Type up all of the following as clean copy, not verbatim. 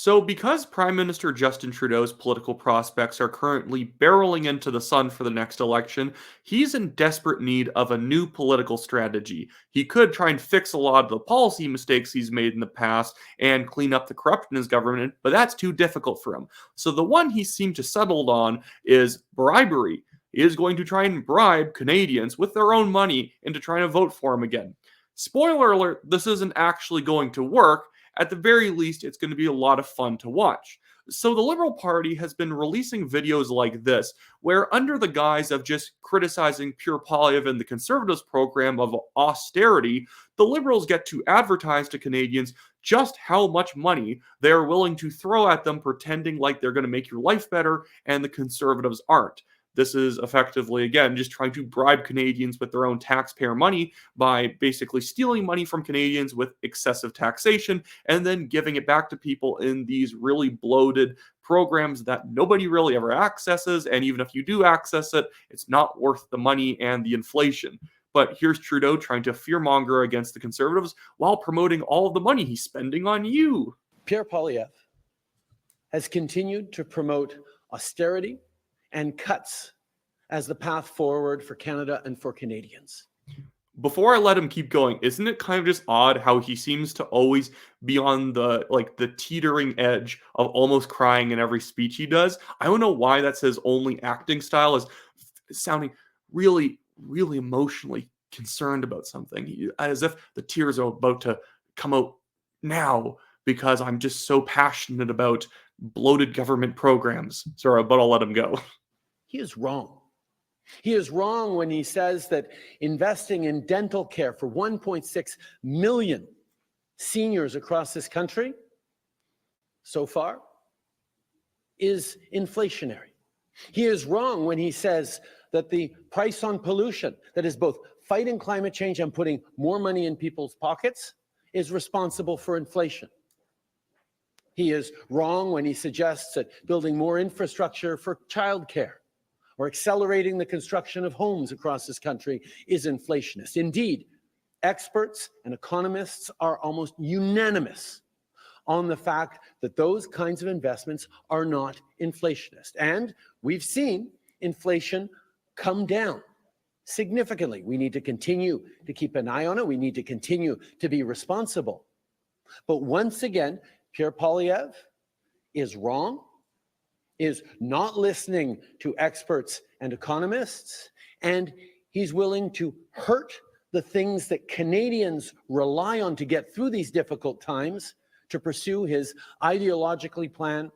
So, because Prime Minister Justin Trudeau's political prospects are currently barreling into the sun for the next election, he's in desperate need of a new political strategy. He could try and fix a lot of the policy mistakes he's made in the past and clean up the corruption in his government, but that's too difficult for him. So, the one he seemed to settle on is bribery. He is going to try and bribe Canadians with their own money into trying to vote for him again. Spoiler alert, this isn't actually going to work. At the very least, it's going to be a lot of fun to watch. So the Liberal Party has been releasing videos like this, where under the guise of just criticizing Pure Polyev and the Conservatives' program of austerity, the Liberals get to advertise to Canadians just how much money they're willing to throw at them, pretending like they're going to make your life better, and the Conservatives aren't. This is effectively, again, just trying to bribe Canadians with their own taxpayer money by basically stealing money from Canadians with excessive taxation and then giving it back to people in these really bloated programs that nobody really ever accesses. And even if you do access it, it's not worth the money and the inflation. But here's Trudeau trying to fearmonger against the Conservatives while promoting all of the money he's spending on you. Pierre Poilievre has continued to promote austerity and cuts as the path forward for Canada and for Canadians. Before I let him keep going, isn't it kind of just odd how he seems to always be on the teetering edge of almost crying in every speech he does? I don't know why that's his only acting style, is sounding really, really emotionally concerned about something, as if the tears are about to come out now because I'm just so passionate about bloated government programs. Sorry, but I'll let him go. He is wrong. He is wrong when he says that investing in dental care for 1.6 million seniors across this country so far is inflationary. He is wrong when he says that the price on pollution, that is both fighting climate change and putting more money in people's pockets, is responsible for inflation. He is wrong when he suggests that building more infrastructure for childcare or accelerating the construction of homes across this country is inflationist. Indeed, experts and economists are almost unanimous on the fact that those kinds of investments are not inflationist. And we've seen inflation come down significantly. We need to continue to keep an eye on it. We need to continue to be responsible. But once again, Pierre Poilievre is wrong, is not listening to experts and economists, and he's willing to hurt the things that Canadians rely on to get through these difficult times to pursue his ideological plan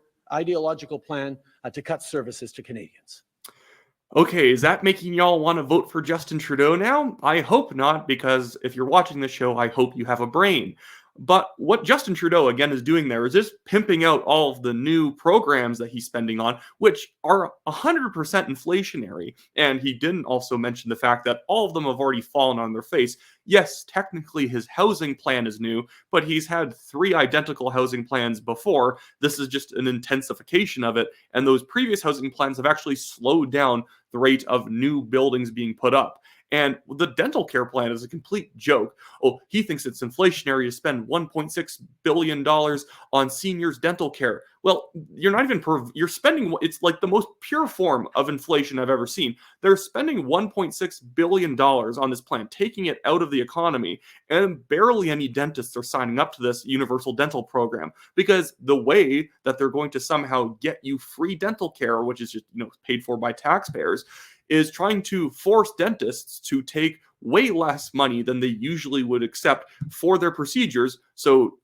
to cut services to Canadians. Okay, is that making y'all want to vote for Justin Trudeau now? I hope not, because if you're watching this show, I hope you have a brain. But what Justin Trudeau, again, is doing there is just pimping out all of the new programs that he's spending on, which are 100% inflationary. And he didn't also mention the fact that all of them have already fallen on their face. Yes, technically his housing plan is new, but he's had 3 identical housing plans before. This is just an intensification of it. And those previous housing plans have actually slowed down the rate of new buildings being put up. And the dental care plan is a complete joke. Oh, he thinks it's inflationary to spend $1.6 billion on seniors' dental care. Well, you're not even, you're spending, it's like the most pure form of inflation I've ever seen. They're spending $1.6 billion on this plan, taking it out of the economy, and barely any dentists are signing up to this universal dental program, because the way that they're going to somehow get you free dental care, which is just, paid for by taxpayers, is trying to force dentists to take way less money than they usually would accept for their procedures. So,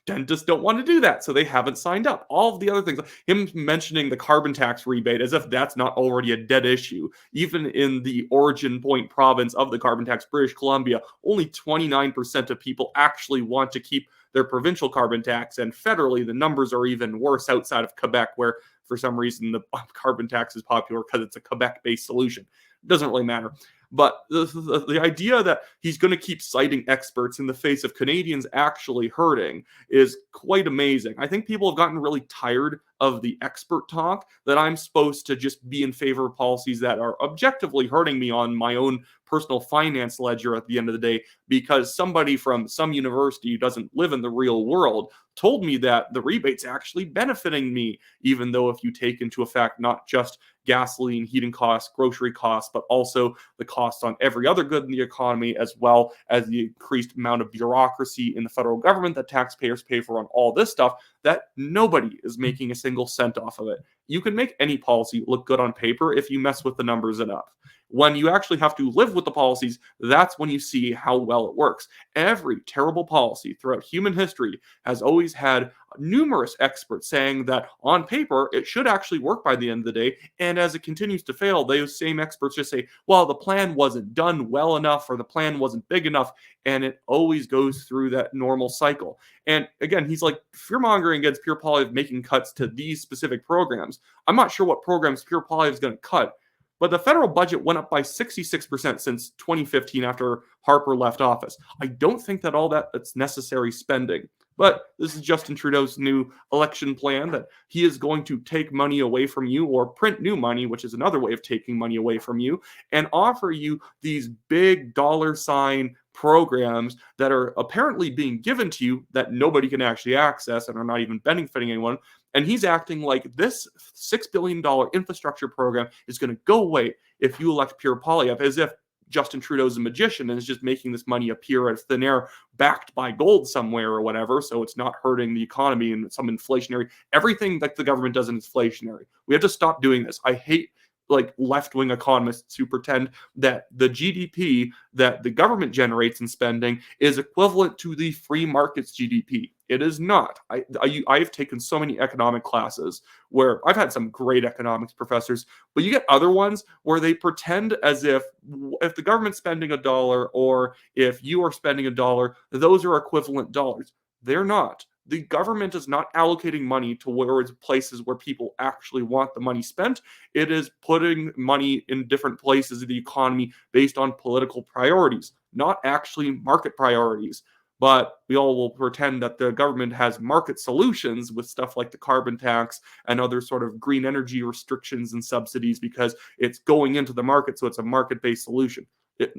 dentists don't want to do that, so they haven't signed up. All of the other things, him mentioning the carbon tax rebate as if that's not already a dead issue. Even in the origin point province of the carbon tax, British Columbia, only 29% of people actually want to keep their provincial carbon tax, and federally, the numbers are even worse outside of Quebec, where for some reason the carbon tax is popular because it's a Quebec-based solution. It doesn't really matter. But the idea that he's going to keep citing experts in the face of Canadians actually hurting is quite amazing. I think people have gotten really tired of the expert talk that I'm supposed to just be in favor of policies that are objectively hurting me on my own personal finance ledger at the end of the day, because somebody from some university who doesn't live in the real world told me that the rebate's actually benefiting me, even though if you take into effect not just gasoline, heating costs, grocery costs, but also the costs on every other good in the economy, as well as the increased amount of bureaucracy in the federal government that taxpayers pay for on all this stuff, that nobody is making a single cent off of it. You can make any policy look good on paper if you mess with the numbers enough. When you actually have to live with the policies, that's when you see how well it works. Every terrible policy throughout human history has always had numerous experts saying that on paper it should actually work by the end of the day, and as it continues to fail, those same experts just say, well, the plan wasn't done well enough or the plan wasn't big enough, and it always goes through that normal cycle. And again, he's like fear-mongering against Pure Poilievre making cuts to these specific programs. I'm not sure what programs Pure Poilievre is going to cut, but the federal budget went up by 66% since 2015 after Harper left office. I don't think that all that's necessary spending. But this is Justin Trudeau's new election plan, that he is going to take money away from you, or print new money, which is another way of taking money away from you, and offer you these big dollar sign programs that are apparently being given to you that nobody can actually access and are not even benefiting anyone. And he's acting like this $6 billion infrastructure program is going to go away if you elect Pure Poilievre, as if Justin Trudeau's a magician and is just making this money appear out of thin air, backed by gold somewhere or whatever, so it's not hurting the economy and some inflationary. Everything that the government does is inflationary. We have to stop doing this. I hate like left-wing economists who pretend that the GDP that the government generates in spending is equivalent to the free market's GDP. It is not. I've taken so many economic classes where I've had some great economics professors, but you get other ones where they pretend as if the government's spending $1 or if you are spending $1, those are equivalent dollars. They're not. The government is not allocating money towards places where people actually want the money spent. It is putting money in different places of the economy based on political priorities, not actually market priorities. But we all will pretend that the government has market solutions with stuff like the carbon tax and other sort of green energy restrictions and subsidies because it's going into the market, so it's a market-based solution.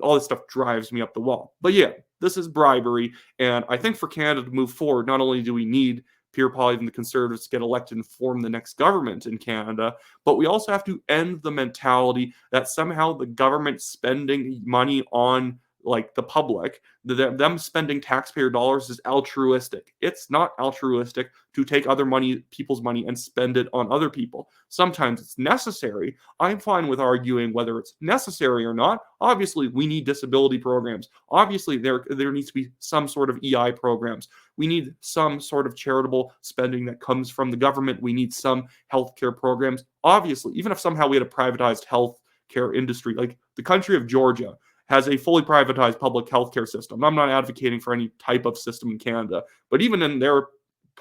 All this stuff drives me up the wall. But yeah, this is bribery, and I think for Canada to move forward, not only do we need Pierre Poilievre and the Conservatives to get elected and form the next government in Canada, but we also have to end the mentality that somehow the government spending money on like the public, them spending taxpayer dollars is altruistic. It's not altruistic to take other money, people's money, and spend it on other people. Sometimes it's necessary. I'm fine with arguing whether it's necessary or not. Obviously, we need disability programs. Obviously, there needs to be some sort of EI programs. We need some sort of charitable spending that comes from the government. We need some healthcare programs. Obviously, even if somehow we had a privatized healthcare industry, like the country of Georgia has a fully privatized public healthcare system. I'm not advocating for any type of system in Canada, but even in their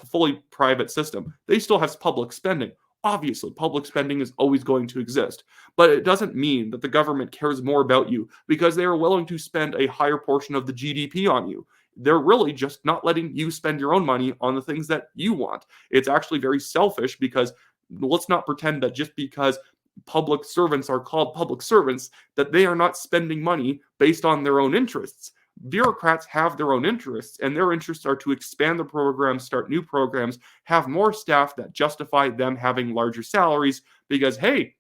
fully private system, they still have public spending. Obviously, public spending is always going to exist, but it doesn't mean that the government cares more about you because they are willing to spend a higher portion of the GDP on you. They're really just not letting you spend your own money on the things that you want. It's actually very selfish because let's not pretend that just because public servants are called public servants, that they are not spending money based on their own interests. Bureaucrats have their own interests, and their interests are to expand the programs, start new programs, have more staff that justify them having larger salaries because, hey,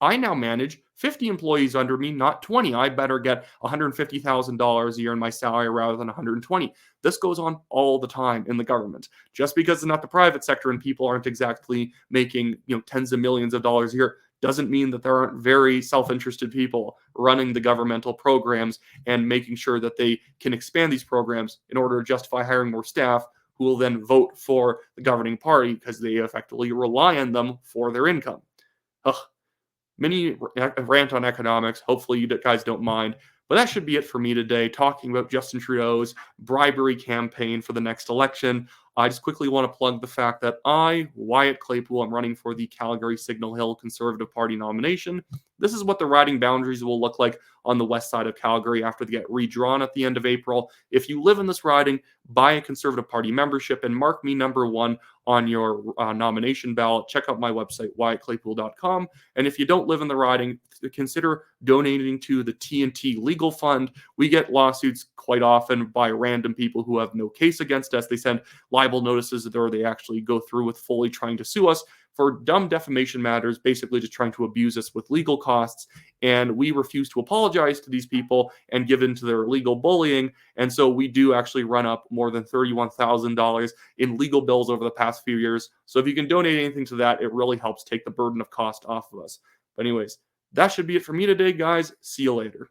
I now manage 50 employees under me, not 20. I better get $150,000 a year in my salary rather than 120. This goes on all the time in the government. Just because it's not the private sector and people aren't exactly making, tens of millions of dollars a year doesn't mean that there aren't very self-interested people running the governmental programs and making sure that they can expand these programs in order to justify hiring more staff who will then vote for the governing party because they effectively rely on them for their income. Ugh. Mini rant on economics. Hopefully you guys don't mind. But that should be it for me today, talking about Justin Trudeau's bribery campaign for the next election. I just quickly want to plug the fact that I, Wyatt Claypool, am running for the Calgary Signal Hill Conservative Party nomination. this is what the riding boundaries will look like on the west side of Calgary after they get redrawn at the end of April. If you live in this riding, buy a Conservative Party membership and mark me number 1 on your nomination ballot. Check out my website, wyattclaypool.com. And if you don't live in the riding, consider donating to the TNT Legal Fund. We get lawsuits quite often by random people who have no case against us. They send libel notices, or they actually go through with fully trying to sue us for dumb defamation matters, basically just trying to abuse us with legal costs. And we refuse to apologize to these people and give in to their legal bullying. And so we do actually run up more than $31,000 in legal bills over the past few years. So if you can donate anything to that, it really helps take the burden of cost off of us. But anyways, that should be it for me today, guys. See you later.